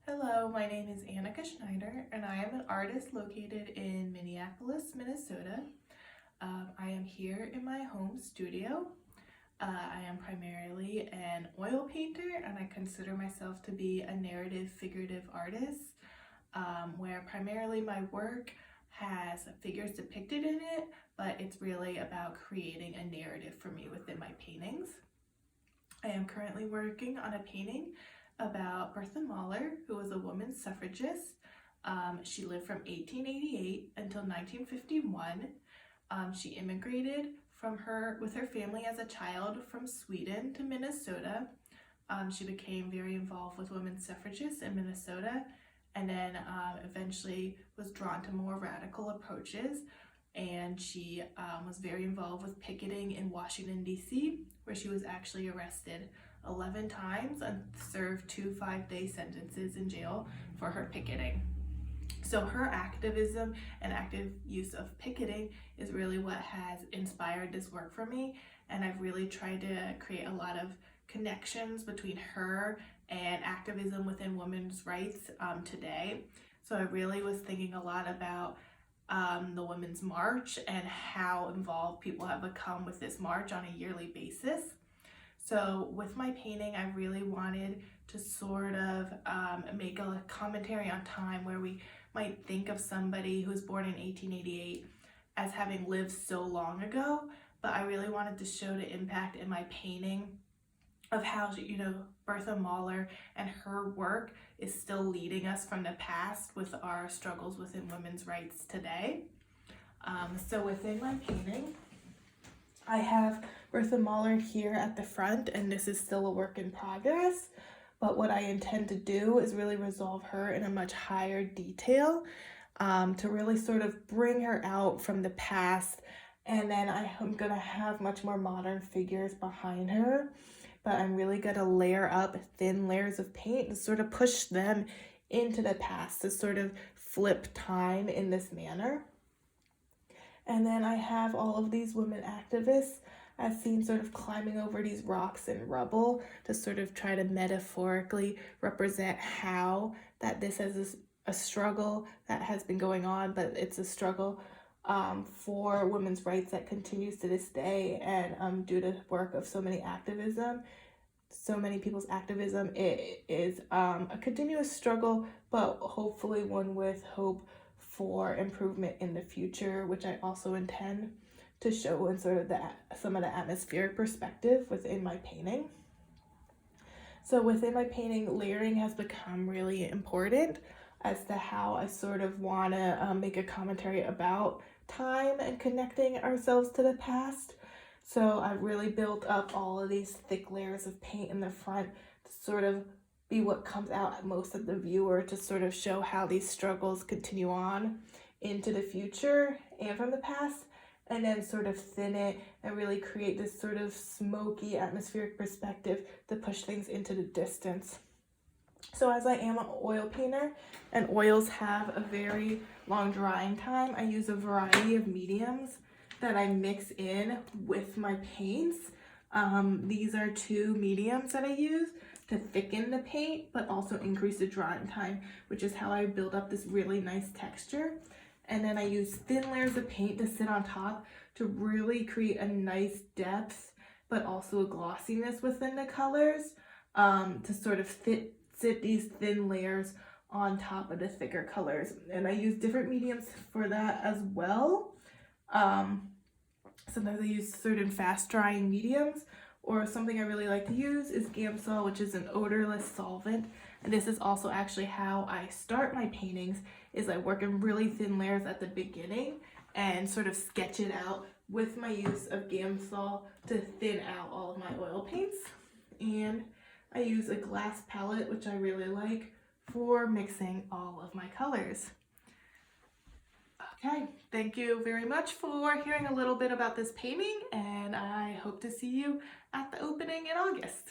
Hello, my name is Anika Schneider, and I am an artist located in Minneapolis, Minnesota. I am here in my home studio. I am primarily an oil painter, and I consider myself to be a narrative figurative artist, where primarily my work has figures depicted in it, but it's really about creating a narrative for me within my paintings. I am currently working on a painting about Bertha Mahler, who was a women's suffragist. She lived from 1888 until 1951. She immigrated with her family as a child from Sweden to Minnesota. She became very involved with women's suffragists in Minnesota, and then eventually was drawn to more radical approaches. And she was very involved with picketing in Washington, D.C., where she was actually arrested 11 times and served 2 5-day sentences in jail for her picketing. So her activism and active use of picketing is really what has inspired this work for me, and I've really tried to create a lot of connections between her and activism within women's rights today. So I really was thinking a lot about the Women's March and how involved people have become with this march on a yearly basis. So with my painting, I really wanted to sort of make a commentary on time, where we might think of somebody who was born in 1888 as having lived so long ago, but I really wanted to show the impact in my painting of how, Bertha Mahler and her work is still leading us from the past with our struggles within women's rights today. So within my painting, I have Bertha Mahler here at the front, and this is still a work in progress, but what I intend to do is really resolve her in a much higher detail, to really sort of bring her out from the past, and then I'm gonna have much more modern figures behind her, but I'm really gonna layer up thin layers of paint to sort of push them into the past, to sort of flip time in this manner. And then I have all of these women activists as seen sort of climbing over these rocks and rubble to sort of try to metaphorically represent how that this is a struggle that has been going on, but it's a struggle for women's rights that continues to this day. And due to work of so many people's activism, it is a continuous struggle, but hopefully one with hope for improvement in the future, which I also intend to show in sort of some of the atmospheric perspective within my painting. So within my painting, layering has become really important as to how I sort of want to make a commentary about time and connecting ourselves to the past. So I've really built up all of these thick layers of paint in the front to sort of be what comes out at most of the viewer, to sort of show how these struggles continue on into the future and from the past, and then sort of thin it and really create this sort of smoky atmospheric perspective to push things into the distance. So as I am an oil painter and oils have a very long drying time, I use a variety of mediums that I mix in with my paints. These are 2 mediums that I use to thicken the paint, but also increase the drying time, which is how I build up this really nice texture. And then I use thin layers of paint to sit on top to really create a nice depth, but also a glossiness within the colors, to sort of sit these thin layers on top of the thicker colors. And I use different mediums for that as well. Sometimes I use certain fast drying mediums, or something I really like to use is Gamsol, which is an odorless solvent. And this is also actually how I start my paintings, is I work in really thin layers at the beginning and sort of sketch it out with my use of Gamsol to thin out all of my oil paints. And I use a glass palette, which I really like, for mixing all of my colors. Okay, thank you very much for hearing a little bit about this painting, and I hope to see you at the opening in August.